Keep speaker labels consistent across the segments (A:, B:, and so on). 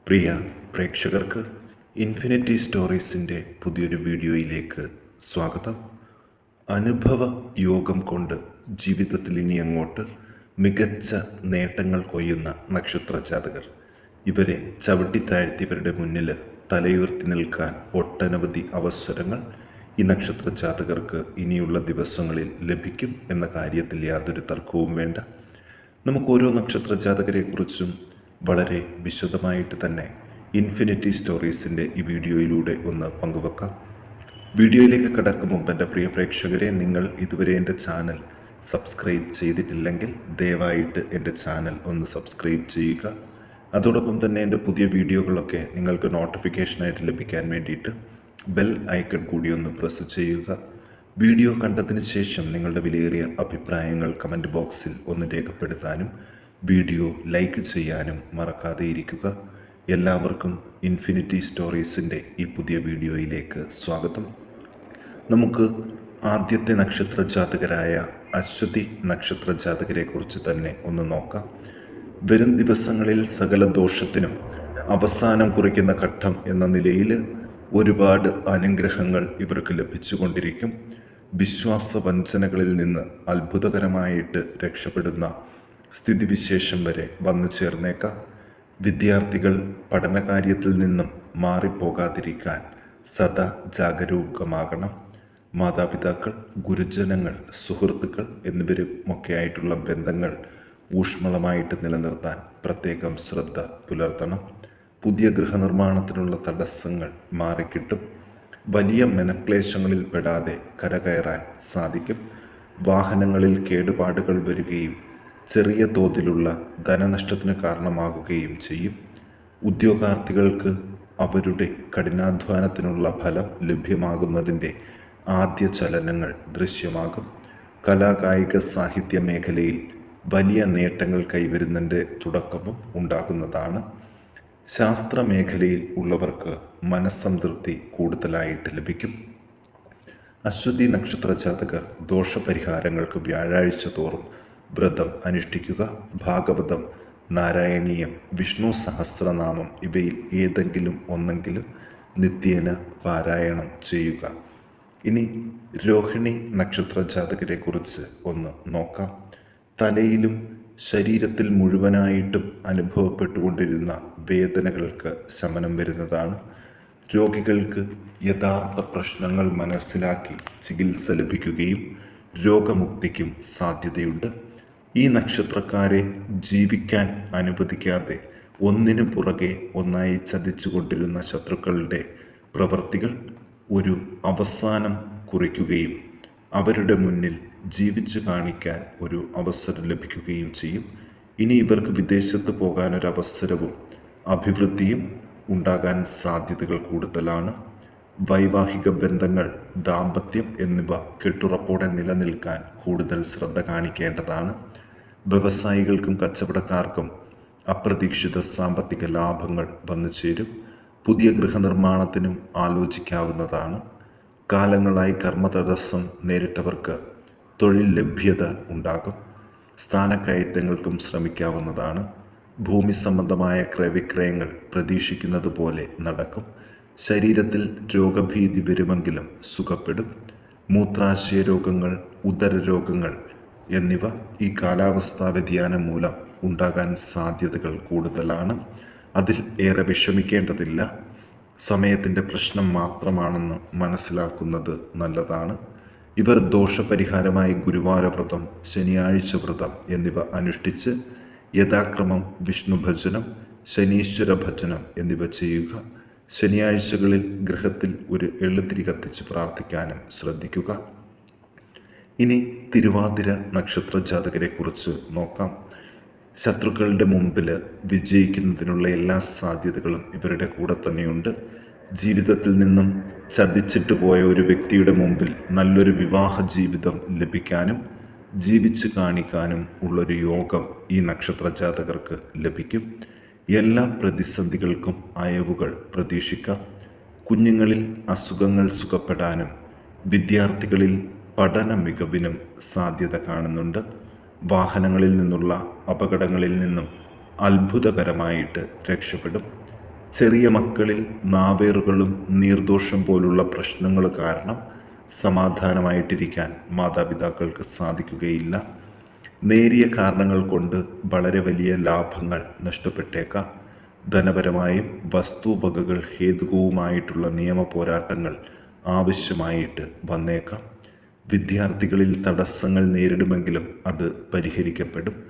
A: പ്രിയ പ്രേക്ഷകർക്ക് ഇൻഫിനിറ്റി സ്റ്റോറീസിൻ്റെ പുതിയൊരു വീഡിയോയിലേക്ക് സ്വാഗതം. അനുഭവ യോഗം കൊണ്ട് ജീവിതത്തിൽ ഇനി അങ്ങോട്ട് മികച്ച നേട്ടങ്ങൾ കൊയ്യുന്ന നക്ഷത്ര ജാതകർ. ഇവരെ ചവിട്ടിത്താഴ്ത്തിയവരുടെ മുന്നിൽ തലയുയർത്തി നിൽക്കാൻ ഒട്ടനവധി അവസരങ്ങൾ ഈ നക്ഷത്ര ജാതകർക്ക് ഇനിയുള്ള ദിവസങ്ങളിൽ ലഭിക്കും എന്ന കാര്യത്തിൽ യാതൊരു തർക്കവും വേണ്ട. നമുക്ക് ഓരോ നക്ഷത്ര ജാതകരെക്കുറിച്ചും വളരെ വിശദമായിട്ട് തന്നെ ഇൻഫിനിറ്റി സ്റ്റോറീസിൻ്റെ ഈ വീഡിയോയിലൂടെ ഒന്ന് പങ്കുവെക്കാം. വീഡിയോയിലേക്ക് കടക്കും മുമ്പ് എൻ്റെ പ്രിയ പ്രേക്ഷകരെ, നിങ്ങൾ ഇതുവരെ എൻ്റെ ചാനൽ സബ്സ്ക്രൈബ് ചെയ്തിട്ടില്ലെങ്കിൽ ദയവായിട്ട് എൻ്റെ ചാനൽ ഒന്ന് സബ്സ്ക്രൈബ് ചെയ്യുക. അതോടൊപ്പം തന്നെ എൻ്റെ പുതിയ വീഡിയോകളൊക്കെ നിങ്ങൾക്ക് നോട്ടിഫിക്കേഷനായിട്ട് ലഭിക്കാൻ വേണ്ടിയിട്ട് ബെൽ ഐക്കൺ കൂടി ഒന്ന് പ്രസ് ചെയ്യുക. വീഡിയോ കണ്ടതിന് ശേഷം നിങ്ങളുടെ വിലയേറിയ അഭിപ്രായങ്ങൾ കമൻറ്റ് ബോക്സിൽ ഒന്ന് രേഖപ്പെടുത്താനും വീഡിയോ ലൈക്ക് ചെയ്യാനും മറക്കാതെ ഇരിക്കുക. എല്ലാവർക്കും ഇൻഫിനിറ്റി സ്റ്റോറീസിൻ്റെ ഈ പുതിയ വീഡിയോയിലേക്ക് സ്വാഗതം. നമുക്ക് ആദ്യത്തെ നക്ഷത്ര ജാതകരായ അശ്വതി നക്ഷത്ര ജാതകരെക്കുറിച്ച് തന്നെ ഒന്ന് നോക്കാം. വരും ദിവസങ്ങളിൽ സകല ദോഷത്തിനും അവസാനം കുറിക്കുന്ന ഘട്ടം എന്ന നിലയിൽ ഒരുപാട് അനുഗ്രഹങ്ങൾ ഇവർക്ക് ലഭിച്ചുകൊണ്ടിരിക്കും. വിശ്വാസവഞ്ചനകളിൽ നിന്ന് അത്ഭുതകരമായിട്ട് രക്ഷപ്പെടുന്ന സ്ഥിതിവിശേഷം വരെ വന്നു ചേർന്നേക്കാം. വിദ്യാർത്ഥികൾ പഠനകാര്യത്തിൽ നിന്നും മാറിപ്പോകാതിരിക്കാൻ സദാ ജാഗരൂകമാകണം. മാതാപിതാക്കൾ, ഗുരുജനങ്ങൾ, സുഹൃത്തുക്കൾ എന്നിവരുമൊക്കെയായിട്ടുള്ള ബന്ധങ്ങൾ ഊഷ്മളമായിട്ട് നിലനിർത്താൻ പ്രത്യേകം ശ്രദ്ധ പുലർത്തണം. പുതിയ ഗൃഹനിർമ്മാണത്തിനുള്ള തടസ്സങ്ങൾ മാറിക്കിട്ടും. വലിയ മനക്ലേശങ്ങളിൽ പെടാതെ കരകയറാൻ സാധിക്കും. വാഹനങ്ങളിൽ കേടുപാടുകൾ വരികയും ചെറിയ തോതിലുള്ള ധനനഷ്ടത്തിന് കാരണമാകുകയും ചെയ്യും. ഉദ്യോഗാർത്ഥികൾക്ക് അവരുടെ കഠിനാധ്വാനത്തിനുള്ള ഫലം ലഭ്യമാകുന്നതിൻ്റെ ആദ്യ ചലനങ്ങൾ ദൃശ്യമാകും. കലാകായിക സാഹിത്യ മേഖലയിൽ വലിയ നേട്ടങ്ങൾ കൈവരുന്നതിൻ്റെ തുടക്കവും ഉണ്ടാകുന്നതാണ്. ശാസ്ത്രമേഖലയിൽ ഉള്ളവർക്ക് മനസ്സംതൃപ്തി കൂടുതലായിട്ട് ലഭിക്കും. അശ്വതി നക്ഷത്ര ജാതകർ ദോഷപരിഹാരങ്ങൾക്ക് വ്യാഴാഴ്ച തോറും വ്രതം അനുഷ്ഠിക്കുക. ഭാഗവതം, നാരായണീയം, വിഷ്ണു സഹസ്രനാമം ഇവയിൽ ഏതെങ്കിലും ഒന്നെങ്കിലും നിത്യേന പാരായണം ചെയ്യുക. ഇനി രോഹിണി നക്ഷത്ര ജാതകരെക്കുറിച്ച് ഒന്ന് നോക്കാം. തലയിലും ശരീരത്തിൽ മുഴുവനായിട്ടും അനുഭവപ്പെട്ടുകൊണ്ടിരുന്ന വേദനകൾക്ക് ശമനം വരുന്നതാണ്. രോഗികൾക്ക് യഥാർത്ഥ പ്രശ്നങ്ങൾ മനസ്സിലാക്കി ചികിത്സ ലഭിക്കുകയും രോഗമുക്തിക്കും സാധ്യതയുണ്ട്. ഈ നക്ഷത്രക്കാരെ ജീവിക്കാൻ അനുവദിക്കാതെ ഒന്നിനു പുറകെ ഒന്നായി ചതിച്ചുകൊണ്ടിരുന്ന ശത്രുക്കളുടെ പ്രവൃത്തികൾ ഒരു അവസാനം കുറിക്കുകയും അവരുടെ മുന്നിൽ ജീവിച്ചു കാണിക്കാൻ ഒരു അവസരം ലഭിക്കുകയും ചെയ്യും. ഇനി ഇവർക്ക് വിദേശത്ത് പോകാനൊരവസരവും അഭിവൃദ്ധിയും ഉണ്ടാകാൻ സാധ്യതകൾ കൂടുതലാണ്. വൈവാഹിക ബന്ധങ്ങൾ, ദാമ്പത്യം എന്നിവ കെട്ടുറപ്പോടെ നിലനിൽക്കാൻ കൂടുതൽ ശ്രദ്ധ കാണിക്കേണ്ടതാണ്. വ്യവസായികൾക്കും കച്ചവടക്കാർക്കും അപ്രതീക്ഷിത സാമ്പത്തിക ലാഭങ്ങൾ വന്നു ചേരും. പുതിയ ഗൃഹനിർമ്മാണത്തിനും ആലോചിക്കാവുന്നതാണ്. കാലങ്ങളായി കർമ്മതടസ്സം നേരിട്ടവർക്ക് തൊഴിൽ ലഭ്യത ഉണ്ടാകും. സ്ഥാനക്കയറ്റങ്ങൾക്കും ശ്രമിക്കാവുന്നതാണ്. ഭൂമി സംബന്ധമായ ക്രയവിക്രയങ്ങൾ പ്രതീക്ഷിക്കുന്നത് പോലെ നടക്കും. ശരീരത്തിൽ രോഗഭീതി വരുമെങ്കിലും സുഖപ്പെടും. മൂത്രാശയ രോഗങ്ങൾ, ഉദരരോഗങ്ങൾ എന്നിവ ഈ കാലാവസ്ഥാ വ്യതിയാനം മൂലം ഉണ്ടാകാൻ സാധ്യതകൾ കൂടുതലാണ്. അതിൽ ഏറെ വിഷമിക്കേണ്ടതില്ല. സമയത്തിൻ്റെ പ്രശ്നം മാത്രമാണെന്ന് മനസ്സിലാക്കുന്നത് നല്ലതാണ്. ഇവർ ദോഷപരിഹാരമായി ഗുരുവാര വ്രതം, ശനിയാഴ്ച വ്രതം എന്നിവ അനുഷ്ഠിച്ച് യഥാക്രമം വിഷ്ണു ഭജനം, ശനീശ്വര ഭജനം എന്നിവ ചെയ്യുക. ശനിയാഴ്ചകളിൽ ഗൃഹത്തിൽ ഒരു എള്ളുതിരി കത്തിച്ച് പ്രാർത്ഥിക്കാനും ശ്രദ്ധിക്കുക. ഇനി തിരുവാതിര നക്ഷത്ര ജാതകരെക്കുറിച്ച് നോക്കാം. ശത്രുക്കളുടെ മുമ്പിൽ വിജയിക്കുന്നതിനുള്ള എല്ലാ സാധ്യതകളും ഇവരുടെ കൂടെ തന്നെയുണ്ട്. ജീവിതത്തിൽ നിന്നും ചതിച്ചിട്ട് പോയ ഒരു വ്യക്തിയുടെ മുമ്പിൽ നല്ലൊരു വിവാഹ ജീവിതം ലഭിക്കാനും ജീവിച്ചു കാണിക്കാനും ഉള്ളൊരു യോഗം ഈ നക്ഷത്ര ജാതകർക്ക് ലഭിക്കും. എല്ലാ പ്രതിസന്ധികൾക്കും അയവുകൾ പ്രതീക്ഷിക്കാം. കുഞ്ഞുങ്ങളിൽ അസുഖങ്ങൾ സുഖപ്പെടാനും വിദ്യാർത്ഥികളിൽ പഠന മികവിനും സാധ്യത കാണുന്നുണ്ട്. വാഹനങ്ങളിൽ നിന്നുള്ള അപകടങ്ങളിൽ നിന്നും അത്ഭുതകരമായിട്ട് രക്ഷപ്പെടും. ചെറിയ മക്കളിൽ നാവേറുകളും നീർദോഷം പോലുള്ള പ്രശ്നങ്ങൾ കാരണം സമാധാനമായിട്ടിരിക്കാൻ മാതാപിതാക്കൾക്ക് സാധിക്കുകയില്ല. നേരിയ കാരണങ്ങൾ കൊണ്ട് വളരെ വലിയ ലാഭങ്ങൾ നഷ്ടപ്പെട്ടേക്കാം. ധനപരമായും വസ്തുവകകൾ ഹേതുകവുമായിട്ടുള്ള നിയമ പോരാട്ടങ്ങൾ ആവശ്യമായിട്ട് വന്നേക്കാം. വിദ്യാർത്ഥികളിൽ തടസ്സങ്ങൾ നേരിടുമെങ്കിലും അത് പരിഹരിക്കപ്പെടും.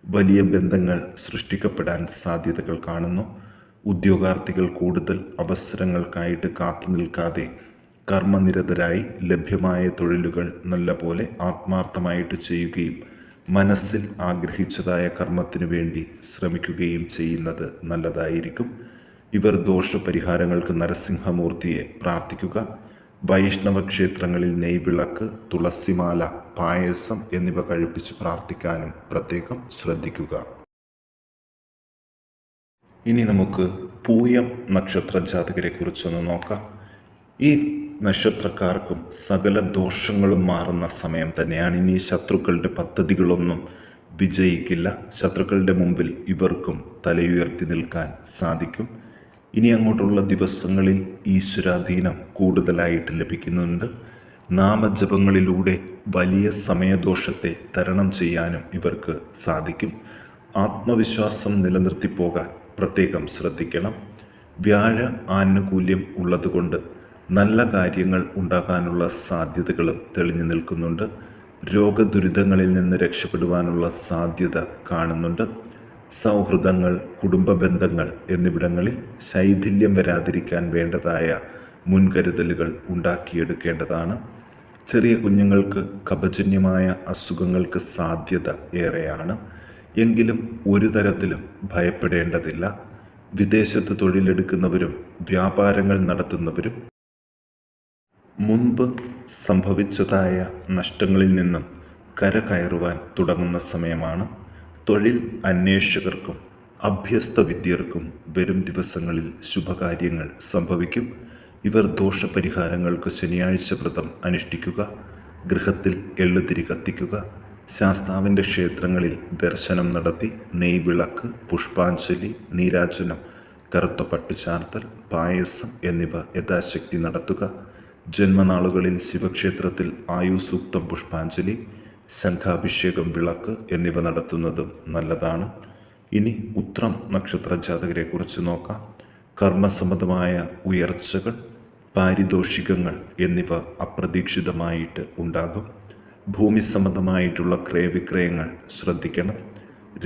A: വലിയ ബന്ധങ്ങൾ സൃഷ്ടിക്കപ്പെടാൻ സാധ്യതകൾ കാണുന്നു. ഉദ്യോഗാർത്ഥികൾ കൂടുതൽ അവസരങ്ങൾക്കായിട്ട് കാത്തു നിൽക്കാതെ കർമ്മനിരതരായി ലഭ്യമായ തൊഴിലുകൾ നല്ലപോലെ ആത്മാർത്ഥമായിട്ട് ചെയ്യുകയും മനസ്സിൽ ആഗ്രഹിച്ചതായ കർമ്മത്തിനു വേണ്ടി ശ്രമിക്കുകയും ചെയ്യുന്നത് നല്ലതായിരിക്കും. ഇവർ ദോഷപരിഹാരങ്ങൾക്ക് നരസിംഹമൂർത്തിയെ പ്രാർത്ഥിക്കുക. വൈഷ്ണവ ക്ഷേത്രങ്ങളിൽ നെയ്വിളക്ക്, തുളസിമാല, പായസം എന്നിവ കഴിപ്പിച്ച് പ്രാർത്ഥിക്കാനും പ്രത്യേകം ശ്രദ്ധിക്കുക. ഇനി നമുക്ക് പൂയം നക്ഷത്ര ജാതകരെ കുറിച്ചൊന്ന് നോക്കാം. ഈ നക്ഷത്രക്കാർക്കും സകല ദോഷങ്ങളും മാറുന്ന സമയം തന്നെയാണ്. ഇനി ശത്രുക്കളുടെ പദ്ധതികളൊന്നും വിജയിക്കില്ല. ശത്രുക്കളുടെ മുമ്പിൽ ഇവർക്കും തലയുയർത്തി നിൽക്കാൻ സാധിക്കും. ഇനി അങ്ങോട്ടുള്ള ദിവസങ്ങളിൽ ഈശ്വരാധീനം കൂടുതലായിട്ട് ലഭിക്കുന്നുണ്ട്. നാമജപങ്ങളിലൂടെ വലിയ സമയദോഷത്തെ തരണം ചെയ്യാനും ഇവർക്ക് സാധിക്കും. ആത്മവിശ്വാസം നിലനിർത്തിപ്പോകാൻ പ്രത്യേകം ശ്രദ്ധിക്കണം. വ്യാഴ ആനുകൂല്യം ഉള്ളതുകൊണ്ട് നല്ല കാര്യങ്ങൾ ഉണ്ടാകാനുള്ള സാധ്യതകളും തെളിഞ്ഞു നിൽക്കുന്നുണ്ട്. രോഗദുരിതങ്ങളിൽ നിന്ന് രക്ഷപ്പെടുവാനുള്ള സാധ്യത കാണുന്നുണ്ട്. സൗഹൃദങ്ങൾ, കുടുംബ ബന്ധങ്ങൾ എന്നിവിടങ്ങളിൽ ശൈഥില്യം വരാതിരിക്കാൻ വേണ്ടതായ മുൻകരുതലുകൾ ഉണ്ടാക്കിയെടുക്കേണ്ടതാണ്. ചെറിയ കുഞ്ഞുങ്ങൾക്ക് കഫജന്യമായ അസുഖങ്ങൾക്ക് സാധ്യത ഏറെയാണ്. എങ്കിലും ഒരു തരത്തിലും ഭയപ്പെടേണ്ടതില്ല. വിദേശത്ത് തൊഴിലെടുക്കുന്നവരും വ്യാപാരങ്ങൾ നടത്തുന്നവരും മുൻപ് സംഭവിച്ചതായ നഷ്ടങ്ങളിൽ നിന്നും കരകയറുവാൻ തുടങ്ങുന്ന സമയമാണ്. തൊഴിൽ അന്വേഷകർക്കും അഭ്യസ്ത വിദ്യർക്കും വരും ദിവസങ്ങളിൽ ശുഭകാര്യങ്ങൾ സംഭവിക്കും. ഇവർ ദോഷപരിഹാരങ്ങൾക്ക് ശനിയാഴ്ച വ്രതം അനുഷ്ഠിക്കുക. ഗൃഹത്തിൽ എള്ളുതിരി കത്തിക്കുക. ശാസ്താവിൻ്റെ ക്ഷേത്രങ്ങളിൽ ദർശനം നടത്തി നെയ്വിളക്ക്, പുഷ്പാഞ്ജലി, നീരാജനം, കറുത്ത പട്ടുചാർത്തൽ, പായസം എന്നിവ യഥാശക്തി നടത്തുക. ജന്മനാളുകളിൽ ശിവക്ഷേത്രത്തിൽ ആയുസൂക്തം പുഷ്പാഞ്ജലി, ശംഖാഭിഷേകം, വിളക്ക് എന്നിവ നടത്തുന്നതും നല്ലതാണ്. ഇനി ഉത്രം നക്ഷത്ര ജാതകരെ കുറിച്ച് നോക്കാം. കർമ്മസംബന്ധമായ ഉയർച്ചകൾ, പാരിതോഷികങ്ങൾ എന്നിവ അപ്രതീക്ഷിതമായിട്ട് ഉണ്ടാകും. ഭൂമി സംബന്ധമായിട്ടുള്ള ക്രയവിക്രയങ്ങൾ ശ്രദ്ധിക്കണം.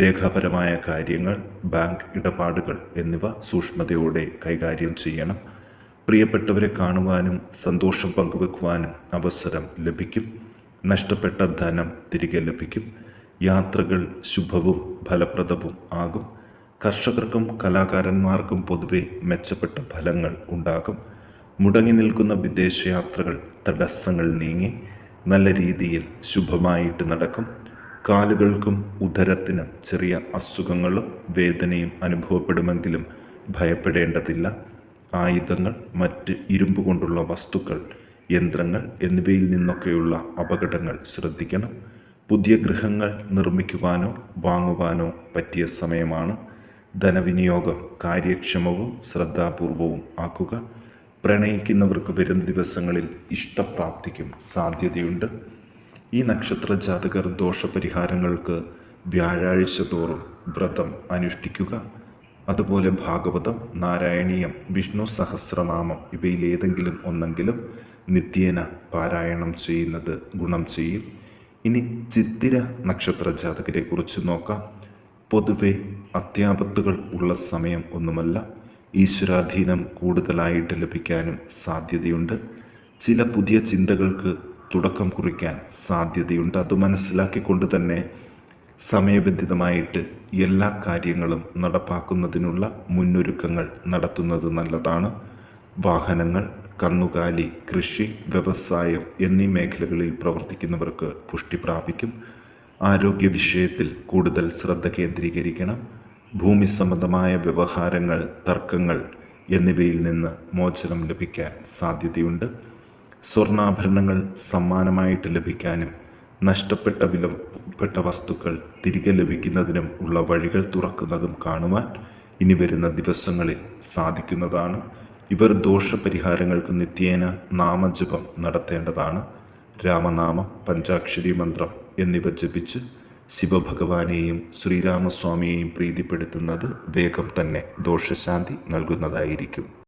A: രേഖാപരമായ കാര്യങ്ങൾ, ബാങ്ക് ഇടപാടുകൾ എന്നിവ സൂക്ഷ്മതയോടെ കൈകാര്യം ചെയ്യണം. പ്രിയപ്പെട്ടവരെ കാണുവാനും സന്തോഷം പങ്കുവെക്കുവാനും അവസരം ലഭിക്കും. നഷ്ടപ്പെട്ട ധനം തിരികെ ലഭിക്കും. യാത്രകൾ ശുഭവും ഫലപ്രദവും ആകും. കർഷകർക്കും കലാകാരന്മാർക്കും പൊതുവെ മെച്ചപ്പെട്ട ഫലങ്ങൾ ഉണ്ടാകും. മുടങ്ങി നിൽക്കുന്ന വിദേശയാത്രകൾ തടസ്സങ്ങൾ നീങ്ങി നല്ല രീതിയിൽ ശുഭമായിട്ട് നടക്കും. കാലുകൾക്കും ഉദരത്തിനും ചെറിയ അസുഖങ്ങളും വേദനയും അനുഭവപ്പെടുമെങ്കിലും ഭയപ്പെടേണ്ടതില്ല. ആയുധങ്ങൾ, മറ്റ് ഇരുമ്പ് കൊണ്ടുള്ള വസ്തുക്കൾ, യന്ത്രങ്ങൾ എന്നിവയിൽ നിന്നൊക്കെയുള്ള അപകടങ്ങൾ ശ്രദ്ധിക്കണം. പുതിയ ഗൃഹങ്ങൾ നിർമ്മിക്കുവാനോ വാങ്ങുവാനോ പറ്റിയ സമയമാണ്. ധനവിനിയോഗം കാര്യക്ഷമവും ശ്രദ്ധാപൂർവവും ആക്കുക. പ്രണയിക്കുന്നവർക്ക് വരും ദിവസങ്ങളിൽ ഇഷ്ടപ്രാപ്തിക്കും സാധ്യതയുണ്ട്. ഈ നക്ഷത്ര ജാതകർ ദോഷപരിഹാരങ്ങൾക്ക് വ്യാഴാഴ്ച തോറും വ്രതം അനുഷ്ഠിക്കുക. അതുപോലെ ഭാഗവതം, നാരായണീയം, വിഷ്ണു സഹസ്രനാമം ഇവയിലേതെങ്കിലും ഒന്നെങ്കിലും നിത്യേന പാരായണം ചെയ്യുന്നത് ഗുണം ചെയ്യും. ഇനി ചിത്തിര നക്ഷത്ര ജാതകരെ കുറിച്ച് നോക്കാം. പൊതുവെ അത്യാപത്തുകൾ ഉള്ള സമയം ഒന്നുമല്ല. ഈശ്വരാധീനം കൂടുതലായിട്ട് ലഭിക്കാനും സാധ്യതയുണ്ട്. ചില പുതിയ ചിന്തകൾക്ക് തുടക്കം കുറിക്കാൻ സാധ്യതയുണ്ട്. അത് മനസ്സിലാക്കിക്കൊണ്ട് തന്നെ സമയബന്ധിതമായിട്ട് എല്ലാ കാര്യങ്ങളും നടപ്പാക്കുന്നതിനുള്ള മുന്നൊരുക്കങ്ങൾ നടത്തുന്നത് നല്ലതാണ്. വാഹനങ്ങൾ, കന്നുകാലി, കൃഷി, വ്യവസായം എന്നീ മേഖലകളിൽ പ്രവർത്തിക്കുന്നവർക്ക് പുഷ്ടി പ്രാപിക്കും. ആരോഗ്യ വിഷയത്തിൽ കൂടുതൽ ശ്രദ്ധ കേന്ദ്രീകരിക്കണം. ഭൂമി സംബന്ധമായ വ്യവഹാരങ്ങൾ, തർക്കങ്ങൾ എന്നിവയിൽ നിന്ന് മോചനം ലഭിക്കാൻ സാധ്യതയുണ്ട്. സ്വർണ്ണാഭരണങ്ങൾ സമ്മാനമായിട്ട് ലഭിക്കാനും നഷ്ടപ്പെട്ട വിലപ്പെട്ട വസ്തുക്കൾ തിരികെ ലഭിക്കുന്നതിനും ഉള്ള വഴികൾ തുറക്കുന്നതും കാണുവാൻ ഇനി വരുന്ന ദിവസങ്ങളിൽ സാധിക്കുന്നതാണ്. ഇവർ ദോഷപരിഹാരങ്ങൾക്ക് നിത്യേന നാമജപം നടത്തേണ്ടതാണ്. രാമനാമം, പഞ്ചാക്ഷരി മന്ത്രം എന്നിവ ജപിച്ച് ശിവഭഗവാനെയും ശ്രീരാമസ്വാമിയെയും പ്രീതിപ്പെടുത്തുന്നത് വേഗം തന്നെ ദോഷശാന്തി നൽകുന്നതായിരിക്കും.